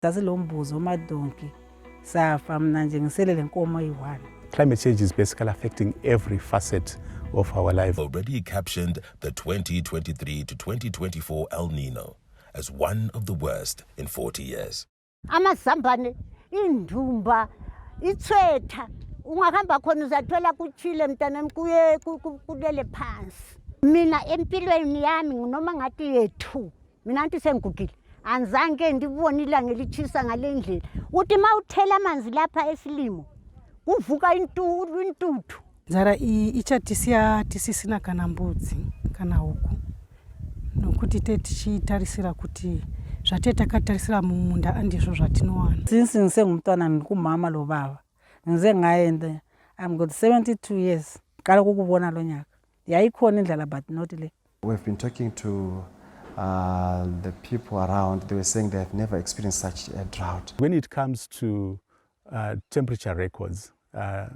Climate change is basically affecting every facet of our life. Already captioned the 2023 to 2024 El Nino as one of the worst in 40 years. Amazambane, indumba, itswetha, ungahamba khona uzathola kuchile mntanami kuye kulele phansi. Mina empilweni yami noma ngathi yethu, mina ngithi sengigugile. Anzange ndibone ilanga elitshisa ngalendlela. Uthi mawuthela amanzi lapha esilimo, kuvuka intuthu. Zara ichatisiya tisisina kana mbudzi kana huku. Nokuti tichitarisira kuti zvatetakatarisa mumunda andizvo zvatinowana. Since ngisengumntwana ndikumama lo baba. Ngize ngayenda I'm got 72 years. Qala ukubona lo nyaka. Yayikhona indlela but not le. We've been talking to the people around. They were saying they have never experienced such a drought. When it comes to temperature records,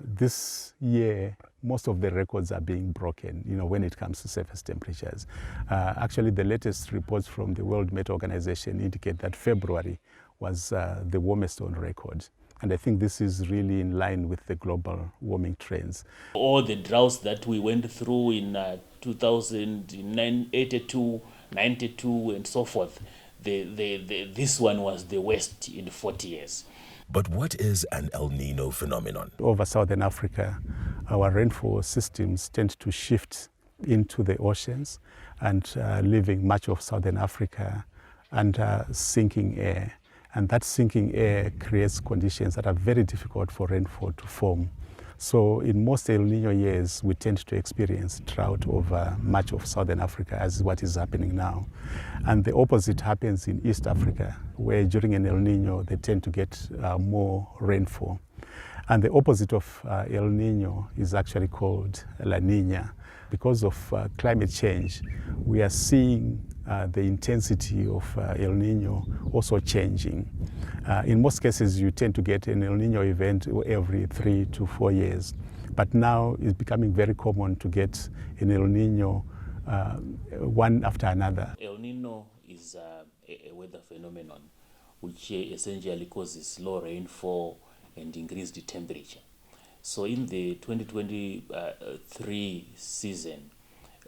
this year, most of the records are being broken, when it comes to surface temperatures. Actually, the latest reports from the World Met Organization indicate that February was the warmest on record. And I think this is really in line with the global warming trends. All the droughts that we went through in 2082, 92, and so forth, this one was the worst in 40 years. But what is an El Nino phenomenon? Over Southern Africa, our rainfall systems tend to shift into the oceans and leaving much of Southern Africa under sinking air. And that sinking air creates conditions that are very difficult for rainfall to form. So in most El Nino years, we tend to experience drought over much of Southern Africa, as is what is happening now. And the opposite happens in East Africa, where during an El Nino, they tend to get more rainfall. And the opposite of El Nino is actually called La Niña. Because of climate change, we are seeing the intensity of El Nino also changing. In most cases, you tend to get an El Nino event every 3 to 4 years. But now it's becoming very common to get an El Nino one after another. El Nino is a weather phenomenon which essentially causes low rainfall and increased temperature. So in the 2023 season,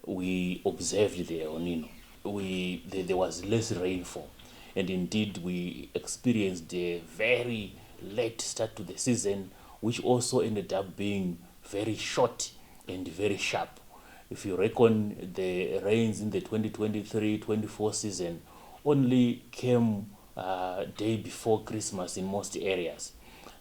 we observed the El Nino. There was less rainfall, and indeed we experienced a very late start to the season, which also ended up being very short and very sharp. If you reckon, the rains in the 2023-24 season only came day before Christmas in most areas.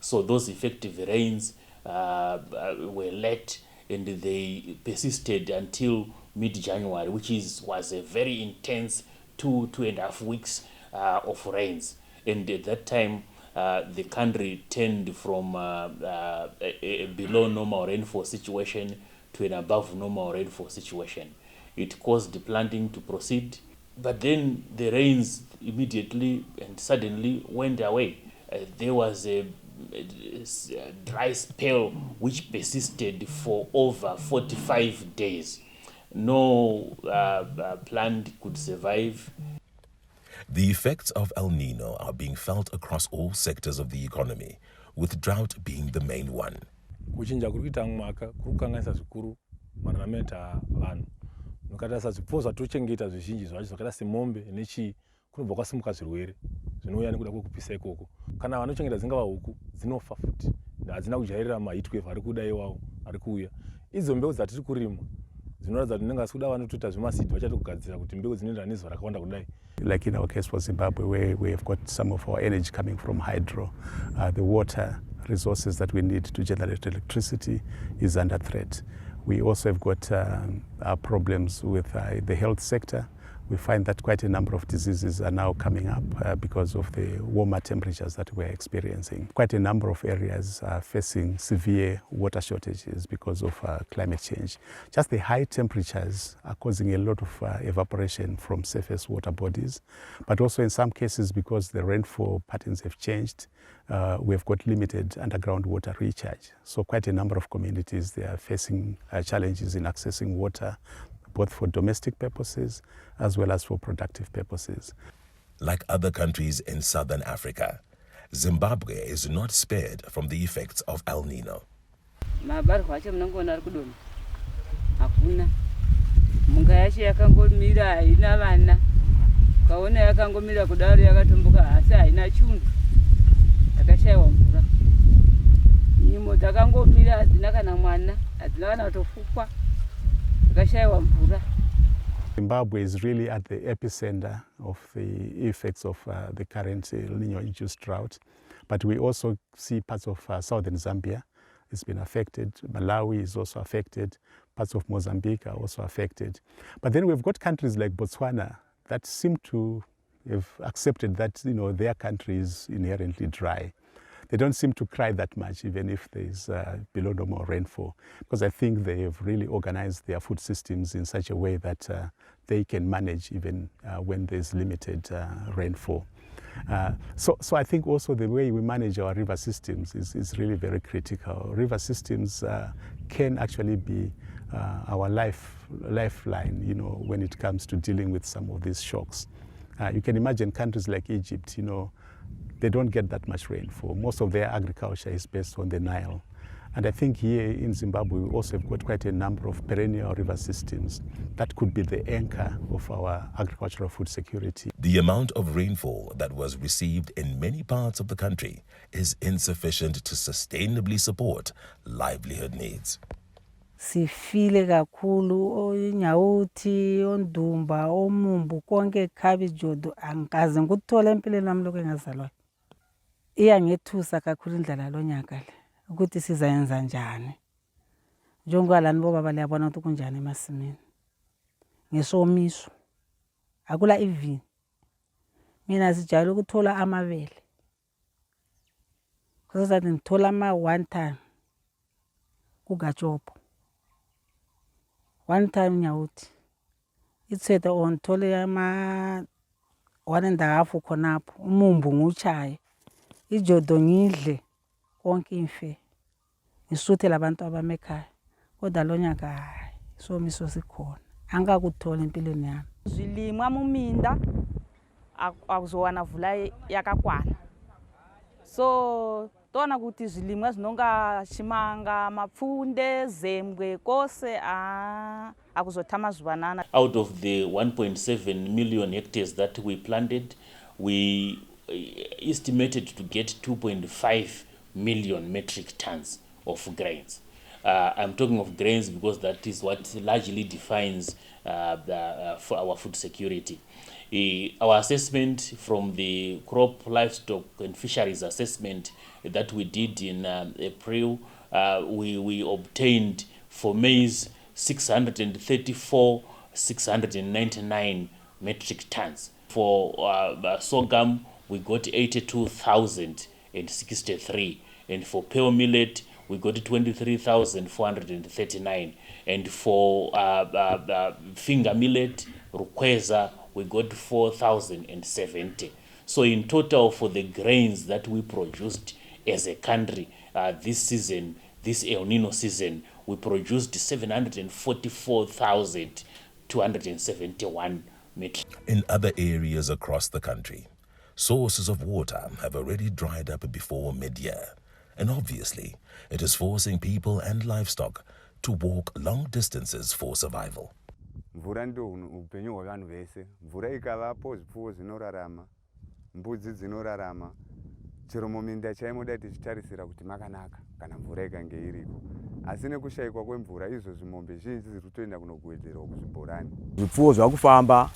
So those effective rains were late, and they persisted until mid-January, which was a very intense 2.5 weeks of rains. And at that time, the country turned from a below normal rainfall situation to an above normal rainfall situation. It caused the planting to proceed, but then the rains immediately and suddenly went away. There was a dry spell which persisted for over 45 days. No plant could survive. The effects of El Nino are being felt across all sectors of the economy, with drought being the main one. Kuchinja kurikuita mwaka kukanganisa zvikuru mararamenta vanhu nokatasa zvipfuwo zvatochengeta zvizhinji zvacho zvakaita semombe nechi kunobva kwasimuka zvirwere zvinouya nekuda kwekupisa ikoko. Kana vanochengeta dzingava huku dzinofa futi, hadzina kujairira mahitwave ari kuda iwawo ari kuuya. Idzo mbeu dzatiri kurima dzinoratidza kuti nenge kuda vanotoita zvemasidhi vachatokugadzira kuti mbeu dzinoenderana nezuva rakawanda kudai. Like in our case for Zimbabwe, where we have got some of our energy coming from hydro, the water resources that we need to generate electricity is under threat. We also have got problems with the health sector. We find that quite a number of diseases are now coming up because of the warmer temperatures that we're experiencing. Quite a number of areas are facing severe water shortages because of climate change. Just the high temperatures are causing a lot of evaporation from surface water bodies, but also in some cases because the rainfall patterns have changed, we've got limited underground water recharge. So quite a number of communities, they are facing challenges in accessing water, both for domestic purposes as well as for productive purposes. Like other countries in southern Africa, Zimbabwe is not spared from the effects of El Nino. Hakuna munga yacho yakangomira haina vana kaona yakangomira kudaro yakatumbuka asi haina chungu yakashaiwa mvura nyimo dzakangomira hadzina kana mwana hadzina kana kutofukwa yakashaiwa mvura. Zimbabwe is really at the epicenter of the effects of the current El-Nino-induced drought, but we also see parts of southern Zambia. It's been affected. Malawi is also affected. Parts of Mozambique are also affected. But then we've got countries like Botswana that seem to have accepted that, you know, their country is inherently dry. They don't seem to cry that much, even if there's below normal rainfall, because I think they have really organized their food systems in such a way that they can manage even when there's limited rainfall. So I think also the way we manage our river systems is really very critical. River systems can actually be our lifeline, you know, when it comes to dealing with some of these shocks. You can imagine countries like Egypt, you know, they don't get that much rainfall. Most of their agriculture is based on the Nile. And I think here in Zimbabwe, we also have got quite a number of perennial river systems that could be the anchor of our agricultural food security. The amount of rainfall that was received in many parts of the country is insufficient to sustainably support livelihood needs. Sifile kakhulu onyawuthi ondumba omumbu konke khabijodo angikaze ngikuthole empilweni nami lokho engazalwa. Iyangethusa kakhulu indlela lonyaka le ukuthi sizayenza njani. Njengoba lani bobaba liyabona ukuthi kunjani emasimini. Ngesomiso akula ivini. Mina sijayele ukuthola amabele. Kuzothi ngithola ama 1 time kugajopo. 1 time nyawuthi ithwethe onthole ama 1.5 khonapho umumbu nguchaye ijodo ngidle konke imfe ngisuthe labantu abamekhaya kodwa lonyaka somiso sikhona angakuthola empilweni yami. Zvilimwa muminda akuzowana vula yakakwana, so tona kuti zvilimwa zvinonga chimanga mapfunde zembwe kose akuzotama zvanana. Out of the 1.7 million hectares that we planted, we estimated to get 2.5 million metric tons of grains. I'm talking of grains because that is what largely defines for our food security. Our assessment from the crop, livestock and fisheries assessment that we did in April, we obtained for maize 634,699 metric tons. For sorghum, we got 82,063, and for pearl millet, we got 23,439, and for finger millet, rukweza, we got 4,070. So in total, for the grains that we produced as a country this season, this El Nino season, we produced 744,271 metric. In other areas across the country, sources of water have already dried up before mid-year, and obviously it is forcing people and livestock to walk long distances for survival. Mvura ndio upenyu hwavanhu vese. Mvura ikavapo zvipfuwo zvinorarama, mbudzi dzinorarama. Chero muminda chaimoda tichitarisira kuti makanaka kana mvura ikange iriko. Asi nekushayikwa kwemvura izvo zvimombe zhinji zviri kutoenda kunogwedzerwa kuzvibhorani. Zvipfuwo zvakufamba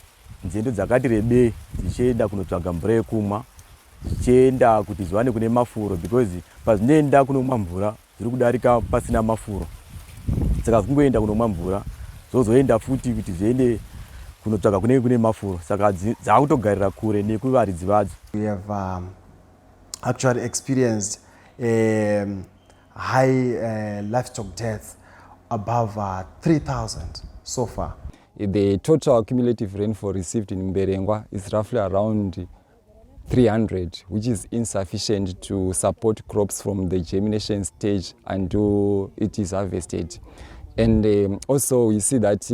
nzendo dzakati rebei dzichienda kunotsvaga mvura yekumwa, dzichienda kuti zviwane kune mafuro because pazvinoenda kunomwa mvura zviri kudarika pasina mafuro. Saka kungoenda kunomwa mvura zozoenda futi kuti zviende kunotsvaga kune mafuro. Saka dzakutogarira kure nekuvaridzi vadzo. We have actually experienced high livestock death above 3,000 so far. The total cumulative rainfall received in Mberengwa is roughly around 300, which is insufficient to support crops from the germination stage until it is harvested. And also we see that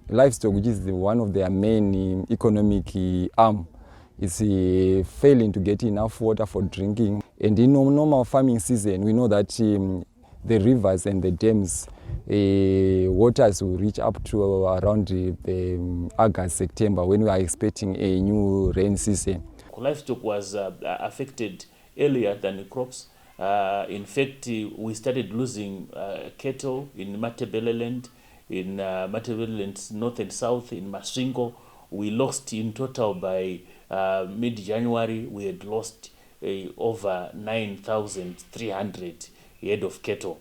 livestock, which is one of their main economic arm, is failing to get enough water for drinking. And in normal farming season, we know that the rivers and the dams, waters will reach up to around the August, September, when we are expecting a new rain season. Livestock was affected earlier than the crops. In fact, we started losing cattle in Matabeleland, in Matabeleland North and South, in Masvingo. We lost in total by mid-January, we had lost over 9,300 head of cattle.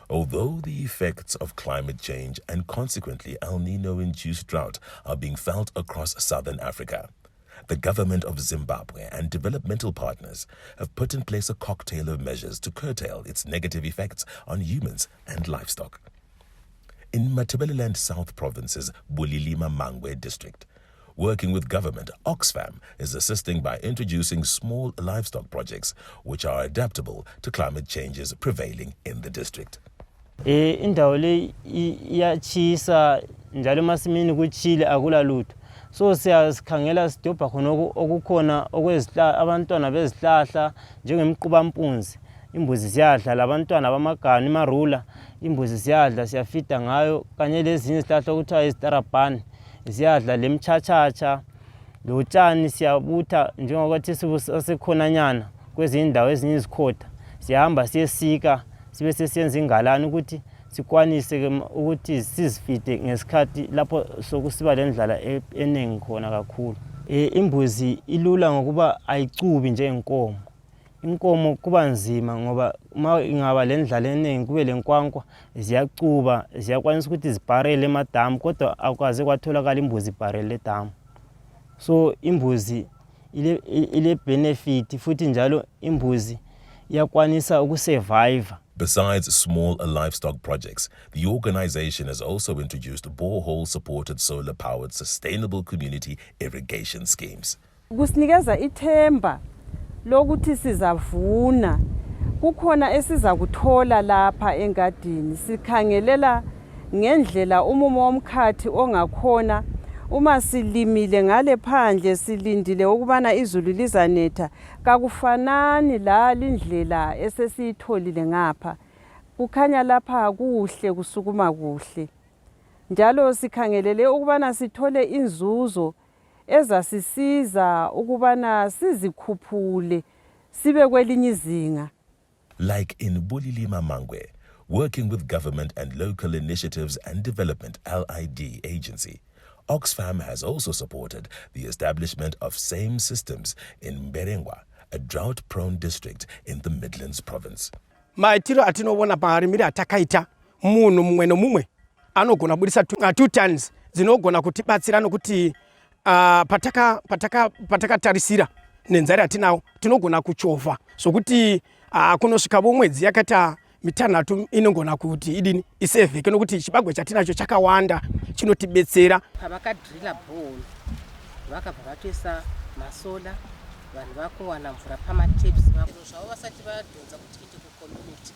Although the effects of climate change and consequently El-Nino-induced drought are being felt across southern Africa, the government of Zimbabwe and developmental partners have put in place a cocktail of measures to curtail its negative effects on humans and livestock. In Matabeleland South Province's Bulilima-Mangwe district, working with government, Oxfam is assisting by introducing small livestock projects which are adaptable to climate changes prevailing in the district. Indawo le iyachisa njalo masimini kuchile akula lutho. So siyakhangela sidobha khona okukhona okwezihla abantwana bezihlahla njengemqubampunzi. Imbuzi ziyadla labantwana bamagani marula, imbuzi ziyadla siyafida ngayo kanye lezinye izihlahla okuthiwa izitarabhani. Ziyadla lemchachacha, lotshani siyabutha njengokuthi sibusekhonanyana kwezinye indawo ezinye izikhotha. Siyahamba siyesika sibe sesiyenza ingalani ukuthi sikwanise ukuthi sizifide ngesikhathi lapho sokusiba lendlala eningi khona kakhulu. Imbuzi ilula ngokuba ayicubi njengenkomo. Inkomo kuba nzima ngoba uma ingaba lendlala eningi kube lenkwankwa ziyacuba, ziyakwanisa ukuthi zibharele emadamu kodwa akwazi kwatholakala imbuzi ibharele edamu. So imbuzi ile benefit futhi njalo imbuzi iyakwanisa ukusurvive. Besides small livestock projects, the organization has also introduced borehole-supported solar-powered sustainable community irrigation schemes. Kusinikeza ithemba lokuthi sizavuna. Kukhona esiza kuthola lapha engadini. Sikhangelela ngendlela umumo womkhathi ongakhona. Uma silimile ngale phandle silindile ukubana izulu lizanetha, kakufanani la indlela esesiyitholile ngapha. Kukhanya lapha kuhle kusukuma kuhle. Njalo sikhangelele ukubana sithole inzuzo ezasisiza ukubana sizikhuphule sibe kwelinye izinga. Like in Bulilima-Mangwe, working with government and local initiatives and development LID agency, Oxfam has also supported the establishment of same systems in Mberengwa, a drought-prone district in the Midlands province. Maitiro atinobona paharimiri atakaita munhu mumwe nomumwe anogona kubudisa 2 tons dzinogona kutibatsira nokuti patakatarisira nenzara tinawo tinogona kuchovha sokuti kunosvika mwedzi yakata mitanhatu inogona kuti idini isevheke nokuti chibagwe chatinacho chakawanda chinotibetsera. Pavakadhirila bhoro vakabva vatoisa masola vanhu vakuwana mvura pamataps vanhu zvavo vasati vadhonza kuti ite kucommunity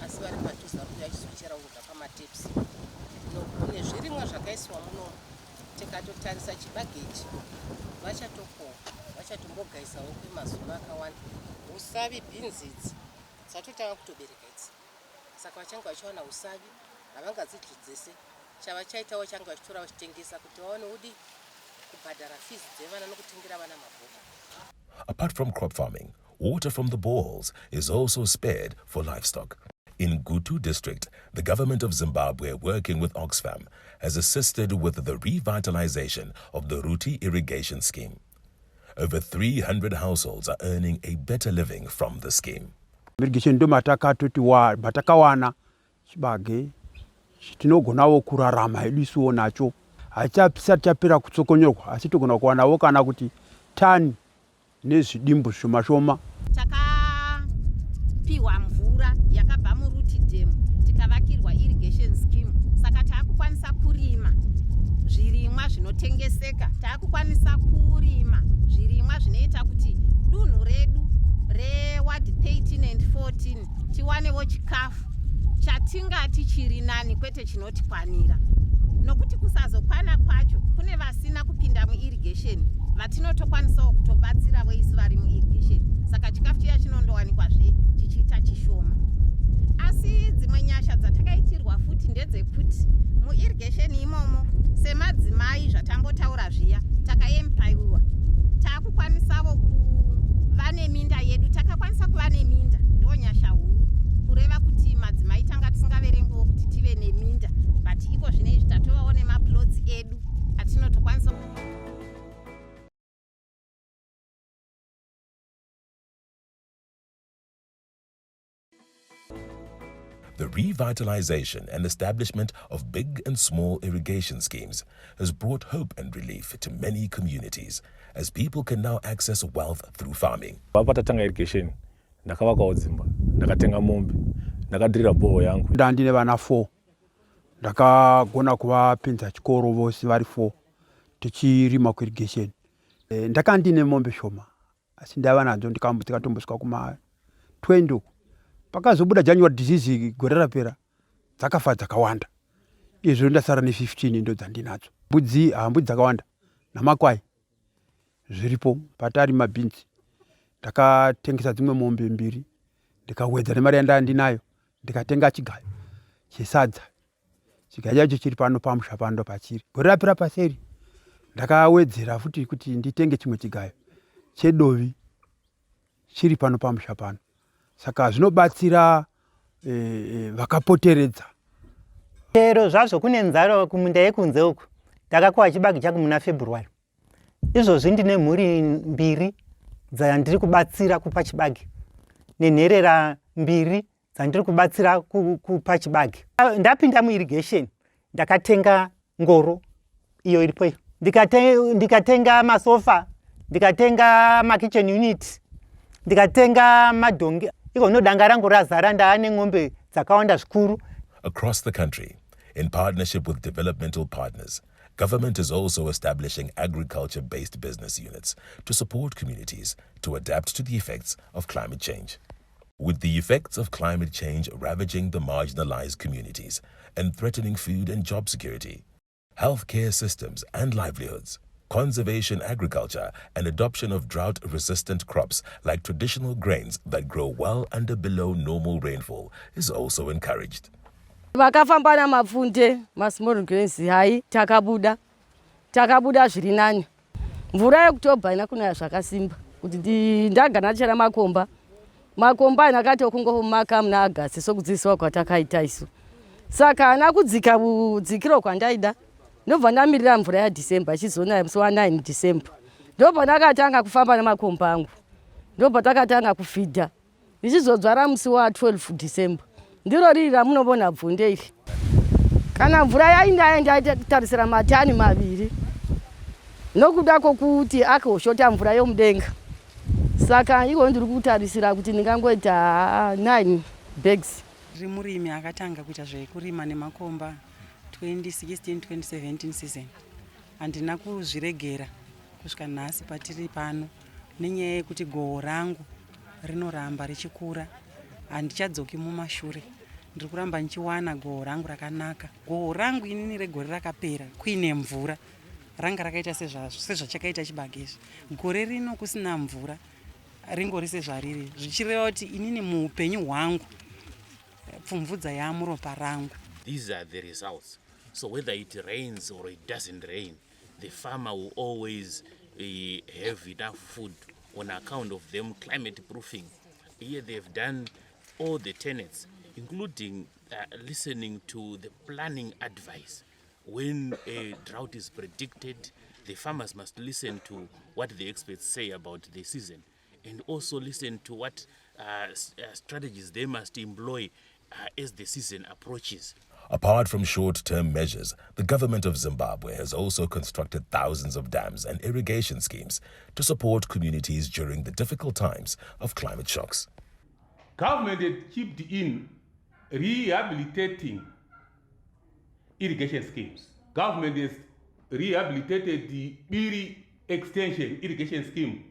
asi vari padhuze kuti vachizochera kubva pamataps. Kune zvirimwa zvakaiswa muno tikatotarisa chibagechi vachatombogayisawo kwemazuva akawanda. Usavi bhinzi idzi dzatotanga kutobereka idzi saka vachange vachiwana usavi havangadzidyi dzese. Chava chaitawo change vachitora vachitengesa kuti vaone udi kubhadhara fees dzevana nokutengera vana mabhuku. Apart from crop farming, water from the boreholes is also spared for livestock. In Gutu district, the government of Zimbabwe, working with Oxfam, has assisted with the revitalization of the Ruti irrigation scheme. Over 300 households are earning a better living from the scheme. Irrigation ndo matakawana chibage tinogonawo kurarama idusuwo nacho hachisati chapera kutsokonyorwa asi togona kuwanawo kana kuti tani nezvidimbu zvishoma. Takapiwa mvura yakabva muruti dam tikavakirwa irrigation scheme saka taakukwanisa kurima zvirimwa zvinotengeseka, taakukwanisa kurima zvirimwa zvinoita kuti dunhu redu reward 13 and 14 tiwanewo chikafu chatingati chiri nani kwete chinotikwanira. Nokuti kusazokwana kwacho kune vasina kupinda muirrigation vatinotokwanisawo kutobatsiravo isi vari muirrigation. Saka chikafu chiya chinondowanikwazve chichiita chishoma. Asi dzimwe nyasha dzatakaitirwa futi ndedzekuti muirrigation imomo semadzimai zvatambotaura zviya takaempaiwa takukwanisawo kuva neminda yedu, takakwanisa kuva neminda. Ndo nyasha huru kureva kuti madzimai tanga tisingaverengiwo kuti tive neminda, but iko zvinezvi tatovawo nemaplots edu atinotokwanisa. The revitalization and establishment of big and small irrigation schemes has brought hope and relief to many communities as people can now access wealth through farming. Patatanga irrigation, ndakavakawo dzimba, ndakatenga mombe, ndakadhirira bhoho yangu. Ndandine vana 4. Ndakagona kuvapinza chikoro vose vari 4 tichirima kuirrigation. Ndakandine mombe shoma asi ndava nadzo ndikatombosvika kuma 20. Pakazobuda January disease gore rapera dzakafa dzakawanda. Izvo ndasara ne15 ndo dzandinadzo. Mbudzi dzakawanda namakwai zviripo patari mabhinzi. Ndakatengesa dzimwe mombe 2 ndikawedza nemari yandandinayo ndikatenga chigayo chesadza. Chigayo chacho chiri pano pamusha pando pachiri. Gore rapera paseri ndakawedzera futi kuti nditenge chimwe chigayo chedovi chiri pano pamusha pano. Saka zvinobatsira vakapoteredza. Chero zvazvo kune nzara kumunda yekunze uku takakuwa chibage changu muna February. Izvozvi ndine mhuri 2 dzandiri kubatsira kupa chibage nenherera 2 dzandiri kubatsira kupa chibage. Ndapinda muirrigation ndakatenga ngoro iyo iripo iyo, ndikatenga masofa, ndikatenga makitchen unit, ndikatenga madhongi. Iko nodanga rangu razara ndaane ng'ombe dzakawanda zvikuru. Across the country, in partnership with developmental partners, government is also establishing agriculture-based business units to support communities to adapt to the effects of climate change. With the effects of climate change ravaging the marginalized communities and threatening food and job security, healthcare systems and livelihoods, conservation agriculture and adoption of drought-resistant crops like traditional grains that grow well under below normal rainfall is also encouraged. Vakafamba namapfunde masmall grains hai takabuda zviri nani. Mvura yekutobva haina kunaya zvakasimba kuti ndagana chera makomba nakati okungomaka muna Agasti sokudzidziswa kwatakaita isu. Saka hana kudzika budzikiro kwandaida. Ndobva ndamirira mvura yaDecember chizonaya musi wa9 December. Ndobva ndakatanga kufamba nemakomba angu. Ndobva takatanga kufidha. Ndichizodzvara musi wa12 December. Ndiro riri ramunobona bvunde iri. Kana mvura yainda tarisira matani 2 nokuda kwokuti akoshota mvura yomudenga. Saka iko ndiri kutarisira kuti ndingangoita 9 bags. Ndiri murimi akatanga kuita zvekurima nemakomba 2016-2017 season. Handina kuzviregera kusvika nhasi patiri pano nenyaya yekuti goho rangu rinoramba richikura. Handichadzoki mumashure. Ndiri kuramba nichiwana goho rangu rakanaka. Goho rangu inini regore rakapera kuine mvura ranga rakaita sezvachakaita chibage izvi. Gore rino kusina mvura ringori sezvariri. Zvichireva kuti inini muupenyu hwangu pfumvudza yamuropa rangu. These are the results. So whether it rains or it doesn't rain, the farmer will always have enough food on account of them climate proofing. Here they've done all the tenets, including listening to the planning advice. When a drought is predicted, the farmers must listen to what the experts say about the season and also listen to what strategies they must employ as the season approaches. Apart from short-term measures, the government of Zimbabwe has also constructed thousands of dams and irrigation schemes to support communities during the difficult times of climate shocks. Government had chipped in rehabilitating irrigation schemes. Government has rehabilitated the Biri Extension irrigation scheme.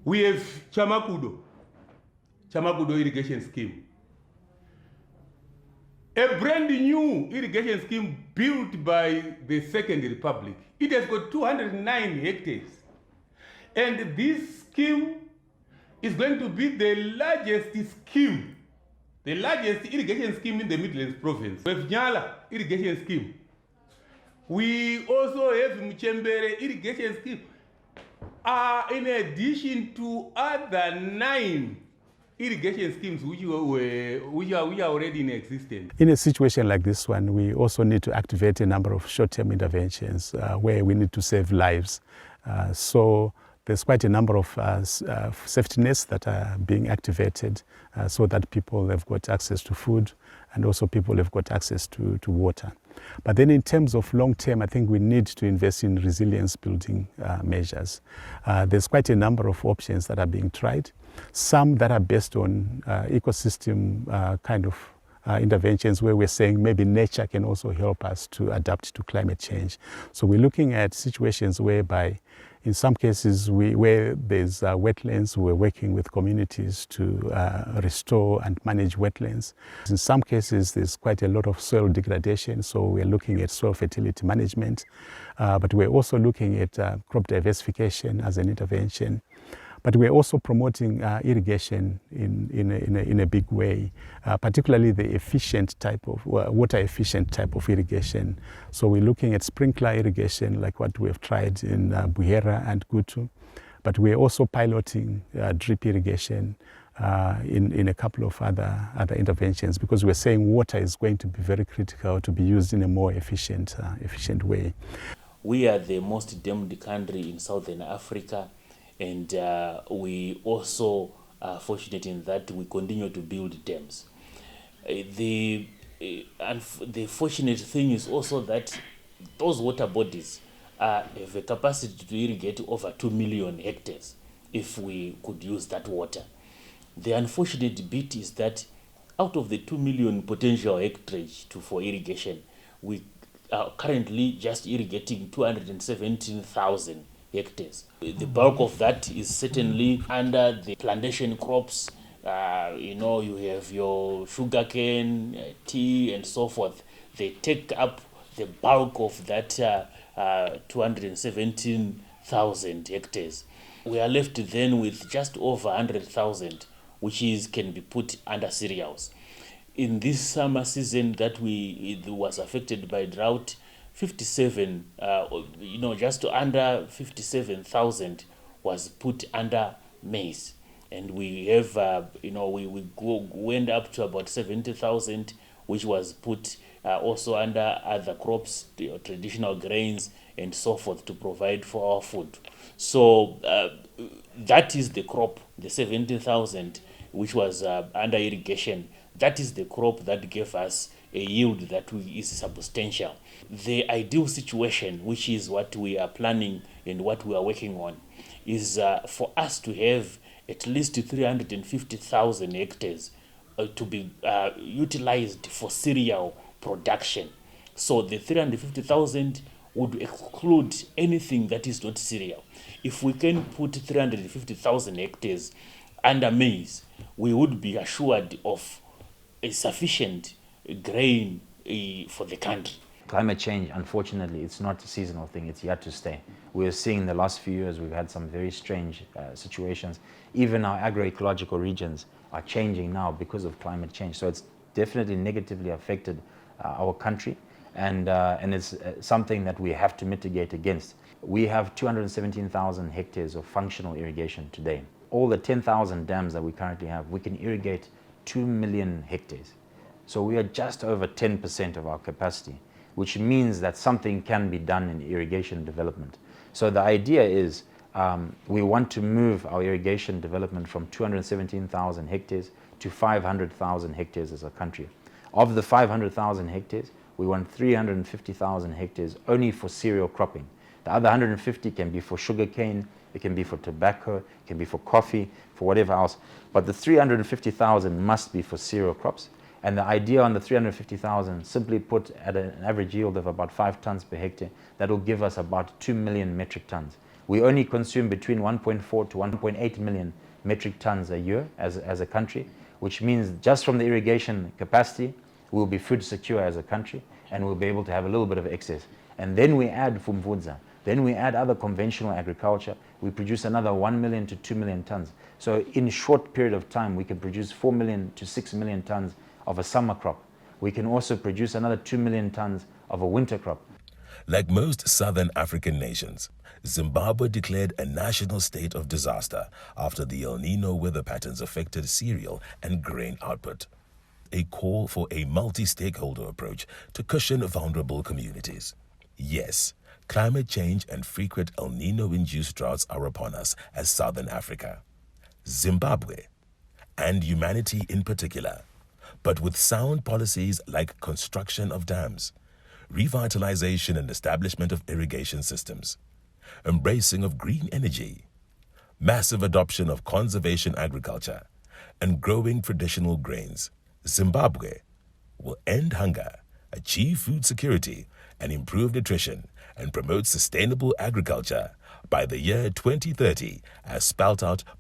We have Chamakudo irrigation scheme. A brand new irrigation scheme built by the Second Republic. It has got 209 hectares. And this scheme is going to be the largest scheme, the largest irrigation scheme in the Midlands province. We have Nyala irrigation scheme. We also have Mchembere irrigation scheme. In addition to other 9 irrigation schemes which are already in existence. In a situation like this one, we also need to activate a number of short-term interventions where we need to save lives. So there's quite a number of safety nets that are being activated so that people have got access to food and also people have got access to water. But then in terms of long term, I think we need to invest in resilience building measures. There's quite a number of options that are being tried, some that are based on ecosystem kind of interventions where we're saying maybe nature can also help us to adapt to climate change. So we're looking at situations whereby in some cases where there's wetlands, we're working with communities to restore and manage wetlands. In some cases, there's quite a lot of soil degradation, so we're looking at soil fertility management. But we're also looking at crop diversification as an intervention. But we're also promoting irrigation in a big way, particularly the efficient type of, water efficient type of irrigation. So we're looking at sprinkler irrigation like what we have tried in Buhera and Gutu. But we're also piloting drip irrigation in a couple of other interventions because we're saying water is going to be very critical to be used in a more efficient way. We are the most dammed country in Southern Africa. And we also are fortunate in that we continue to build dams. The fortunate thing is also that those water bodies have a capacity to irrigate over 2 million hectares if we could use that water. The unfortunate bit is that out of the 2 million potential hectares for irrigation, we are currently just irrigating 217,000 hectares. The bulk of that is certainly under the plantation crops. You have your sugarcane, tea, and so forth. They take up the bulk of that 217,000 hectares. We are left then with just over 100,000, which can be put under cereals. In this summer season that was affected by drought, 57, just under 57,000 was put under maize. And we have, went up to about 70,000, which was put also under other crops, traditional grains, and so forth to provide for our food. So that is the crop, the 70,000, which was under irrigation. That is the crop that gave us a yield that is substantial. The ideal situation, which is what we are planning and what we are working on, is for us to have at least 350,000 hectares to be utilized for cereal production. So the 350,000 would exclude anything that is not cereal. If we can put 350,000 hectares under maize, we would be assured of a sufficient grain for the country. Climate change, unfortunately, it's not a seasonal thing, it's here to stay. We're seeing in the last few years, we've had some very strange situations. Even our agroecological regions are changing now because of climate change. So it's definitely negatively affected our country, and it's something that we have to mitigate against. We have 217,000 hectares of functional irrigation today. All the 10,000 dams that we currently have, we can irrigate 2 million hectares. So we are just over 10% of our capacity, which means that something can be done in irrigation development. So the idea is we want to move our irrigation development from 217,000 hectares to 500,000 hectares as a country. Of the 500,000 hectares, we want 350,000 hectares only for cereal cropping. The other 150 can be for sugarcane, it can be for tobacco, it can be for coffee, for whatever else. But the 350,000 must be for cereal crops. And the idea on the 350,000, simply put at an average yield of about 5 tons per hectare, that will give us about 2 million metric tons. We only consume between 1.4 to 1.8 million metric tons a year as a country, which means just from the irrigation capacity, we'll be food secure as a country, and we'll be able to have a little bit of excess. And then we add Fumvudza, Then we add other conventional agriculture, we produce another 1 million to 2 million tons. So in a short period of time, we can produce 4 million to 6 million tons of a summer crop. We can also produce another 2 million tons of a winter crop. Like most southern African nations, Zimbabwe declared a national state of disaster after the El Nino weather patterns affected cereal and grain output. A call for a multi-stakeholder approach to cushion vulnerable communities. Yes, climate change and frequent El Nino-induced droughts are upon us as Southern Africa, Zimbabwe, and humanity in particular. But with sound policies like construction of dams, revitalization and establishment of irrigation systems, embracing of green energy, massive adoption of conservation agriculture, and growing traditional grains, Zimbabwe will end hunger, achieve food security, and improve nutrition, and promote sustainable agriculture by the year 2030, as spelled out by